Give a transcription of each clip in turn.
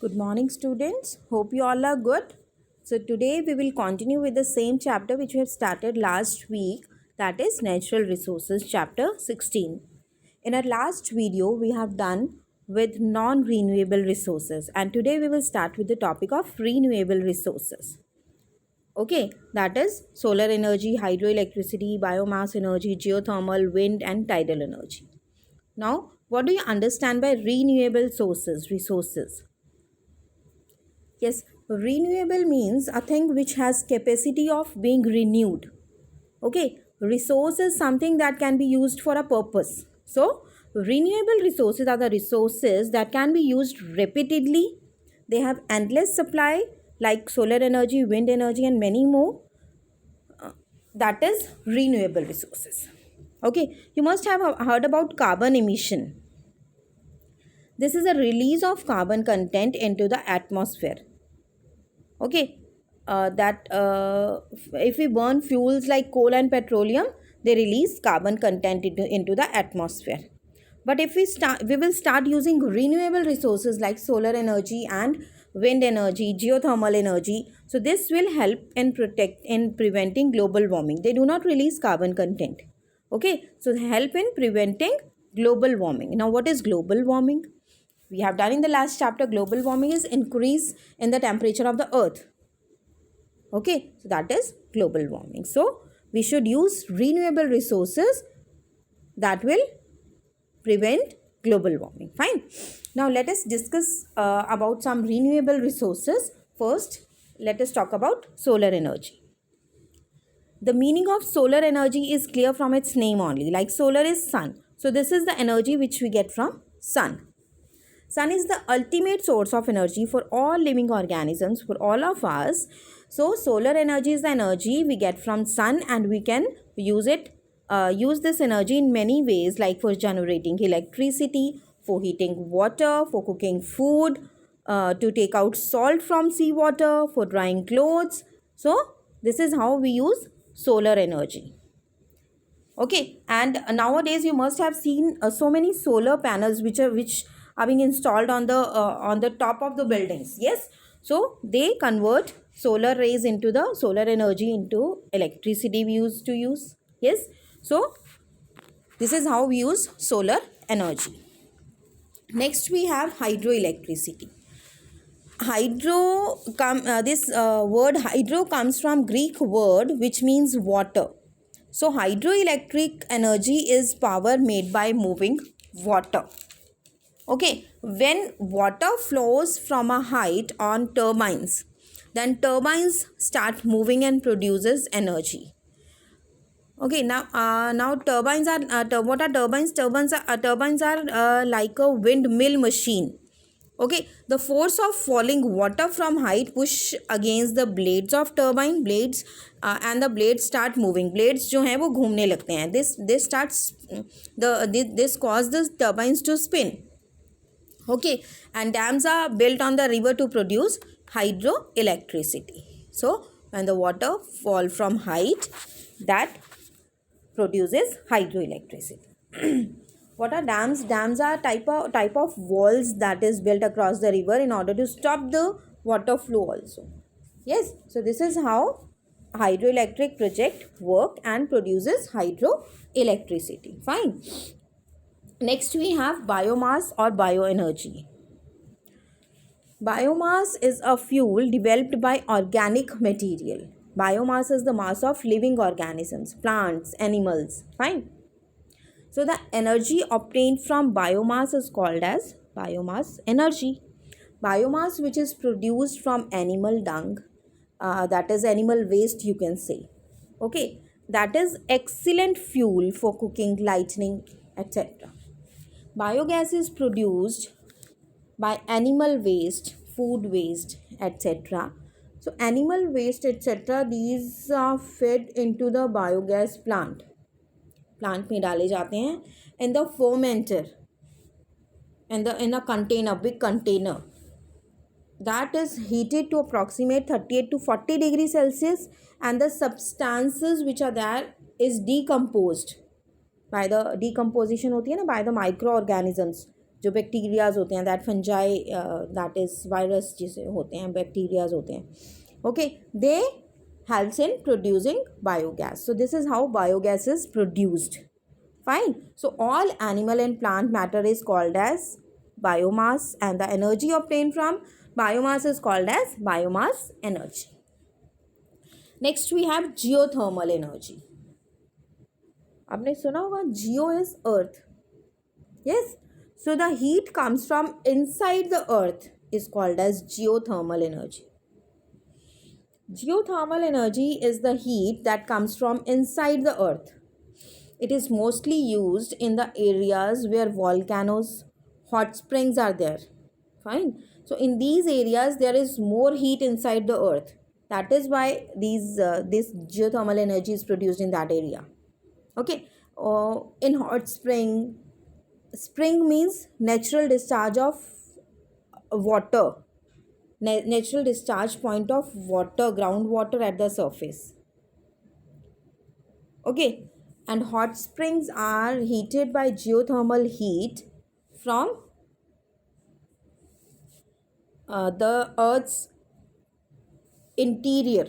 Good morning, students. Hope you all are good. So, today we will continue with the same chapter which we have started last week, that is Natural Resources, chapter 16. In our last video, we have done with non renewable resources, and today we will start with the topic of renewable resources. Okay, that is solar energy, hydroelectricity, biomass energy, geothermal, wind, and tidal energy. Now, what do you understand by renewable resources? Yes, renewable means a thing which has capacity of being renewed. Okay, resource is something that can be used for a purpose. So, renewable resources are the resources that can be used repeatedly. They have endless supply like solar energy, wind energy, and many more. That is renewable resources. Okay, you must have heard about carbon emission. This is a release of carbon content into the atmosphere. Okay, that if we burn fuels like coal and petroleum, they release carbon content into the atmosphere. But if we will start using renewable resources like solar energy and wind energy, geothermal energy. So this will help in preventing global warming. They do not release carbon content. Okay, so help in preventing global warming. Now, what is global warming? We have done in the last chapter. Global warming is increase in the temperature of the earth. Okay, so that is global warming. So we should use renewable resources that will prevent global warming. Fine. Now let us discuss about some renewable resources. First, let us talk about solar energy. The meaning of solar energy is clear from its name only. Like solar is sun. So this is the energy which we get from sun. Sun is the ultimate source of energy for all living organisms, for all of us. So solar energy is the energy we get from sun, and we can use this energy in many ways, like for generating electricity, for heating water, for cooking food, to take out salt from seawater, for drying clothes. So this is how we use solar energy. Okay, and nowadays you must have seen so many solar panels which are being installed on the top of the buildings. Yes, so they convert solar rays into the solar energy into electricity we used to use. Yes, so this is how we use solar energy. Next we have hydroelectricity. This word hydro comes from Greek word which means water. So hydroelectric energy is power made by moving water. Okay, when water flows from a height on turbines, then turbines start moving and produces energy. Okay, now turbines are what are turbines? Turbines are like a windmill machine. Okay, the force of falling water from height push against the blades of turbine blades, and the blades start moving. Blades जो हैं वो घूमने लगते हैं. This cause the turbines to spin. Okay, and dams are built on the river to produce hydroelectricity. So when the water fall from height, that produces hydroelectricity. What are dams? Dams are type of walls that is built across the river in order to stop the water flow also. Yes, so this is how hydroelectric project work and produces hydroelectricity. Fine. Next we have biomass or bioenergy. Biomass is a fuel developed by organic material. Biomass is the mass of living organisms, plants, animals. Fine. So the energy obtained from biomass is called as biomass energy. Biomass which is produced from animal dung, that is animal waste you can say. Okay, that is excellent fuel for cooking, lighting, etc. Biogas is produced by animal waste, food waste, etc. So animal waste, etc. these are fed into the biogas plant. Plant में डाले जाते हैं in the fermenter, in a container, big container, that is heated to approximate 38 to 40 degrees Celsius, and the substances which are there is decomposed by the decomposition होती है ना, by the microorganisms. जो bacterias होते हैं, that fungi, that is virus जिसे होते हैं, bacterias होते हैं, okay, they helps in producing biogas. So this is how biogas is produced. Fine. So all animal and plant matter is called as biomass, and the energy obtained from biomass is called as biomass energy. Next we have geothermal energy. आपने सुना होगा, geo is earth. Yes. So the heat comes from inside the earth is called as geothermal energy. Geothermal energy is the heat that comes from inside the earth. It is mostly used in the areas where volcanoes, hot springs are there. Fine. So in these areas, there is more heat inside the earth. That is why this geothermal energy is produced in that area. Okay. In hot spring, spring means natural discharge of water. Natural discharge point of water, groundwater at the surface. Okay. And hot springs are heated by geothermal heat from the earth's interior.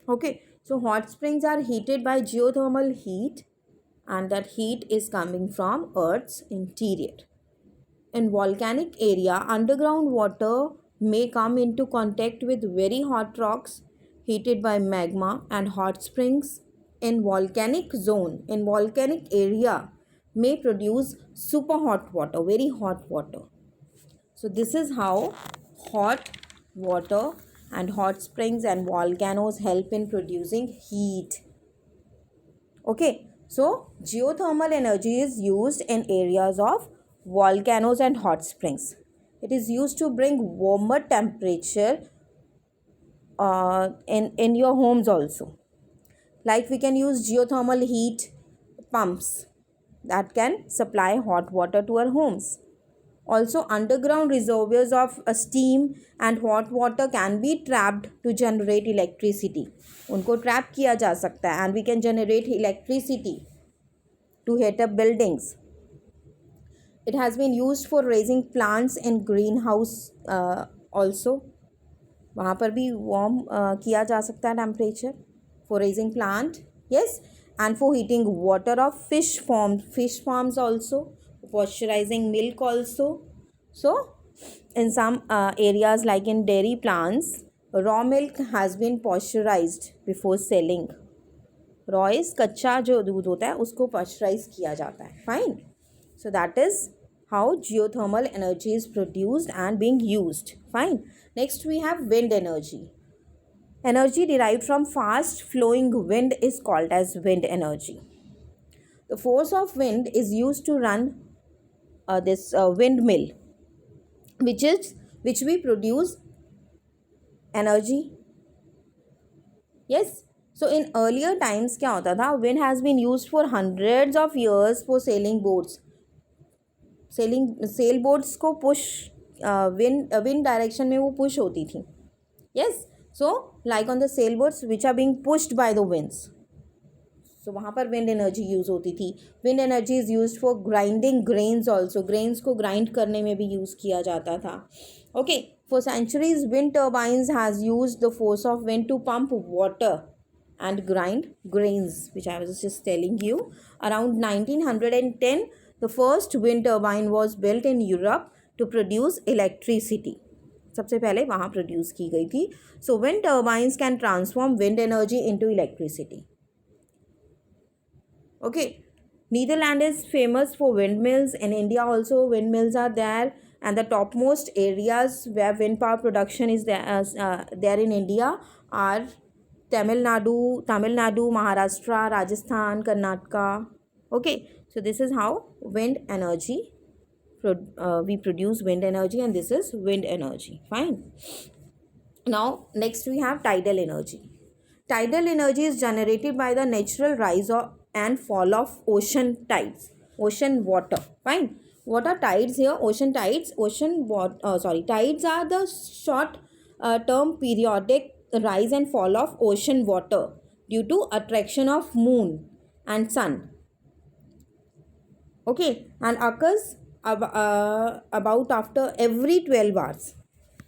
Okay, so hot springs are heated by geothermal heat, and that heat is coming from earth's interior. In volcanic area, underground water may come into contact with very hot rocks heated by magma, and hot springs in volcanic zone, in volcanic area, may produce super hot water, very hot water. So this is how hot water and hot springs and volcanoes help in producing heat. Okay, so geothermal energy is used in areas of volcanoes and hot springs. It is used to bring warmer temperature in your homes also. Like we can use geothermal heat pumps that can supply hot water to our homes. Also, underground reservoirs of steam and hot water can be trapped to generate electricity. उनको trap किया जा सकता है, and we can generate electricity to heat up buildings. It has been used for raising plants in greenhouse also. वहाँ पर भी warm किया जा सकता है temperature for raising plant. Yes, and for heating water of fish farms also, pasteurizing milk also. So in some areas like in dairy plants, raw milk has been pasteurized before selling. Raw is कच्चा जो दूध होता है उसको pasteurized किया जाता है. Fine. So that is how geothermal energy is produced and being used. Fine. Next we have wind energy. Energy derived from fast flowing wind is called as wind energy. The force of wind is used to run this windmill, which we produce energy. Yes. So in earlier times क्या होता था, wind has been used for hundreds of years for sailing boats. Sailboats को push wind direction में वो push होती थी. Yes. So like on the sailboats which are being pushed by the winds. So वहाँ पर wind energy use होती थी. Wind energy is used for grinding grains also. Grains को grind करने में भी use किया जाता था. Okay. For centuries, wind turbines has used the force of wind to pump water and grind grains, which I was just telling you. Around 1910, the first wind turbine was built in Europe to produce electricity. सबसे पहले वहाँ produce की गई थी. So wind turbines can transform wind energy into electricity. Okay. Netherlands is famous for windmills. In India also windmills are there, and the topmost areas where wind power production is there in India are Tamil Nadu, Maharashtra, Rajasthan, Karnataka. Okay. So this is how wind energy we produce wind energy, and this is wind energy. Fine. Now next we have tidal energy. Tidal energy is generated by the natural rise and fall of ocean tides, ocean water. Fine. What are tides here? Ocean tides. Tides are the short term periodic rise and fall of ocean water due to attraction of moon and sun. Okay, and occurs about after every 12 hours.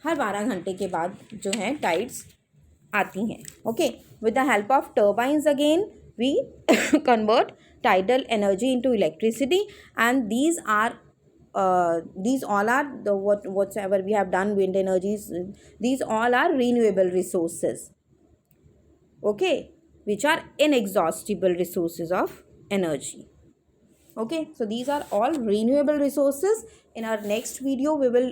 हर 12 घंटे के बाद जो है tides आती हैं. Okay, with the help of turbines again we convert tidal energy into electricity, and these all are the whatever we have done, wind energies, these all are renewable resources. Okay, which are inexhaustible resources of energy. Okay, so these are all renewable resources. In our next video we will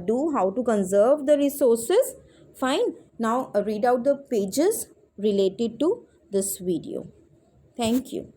do how to conserve the resources. Fine. Now read out the pages related to this video. Thank you.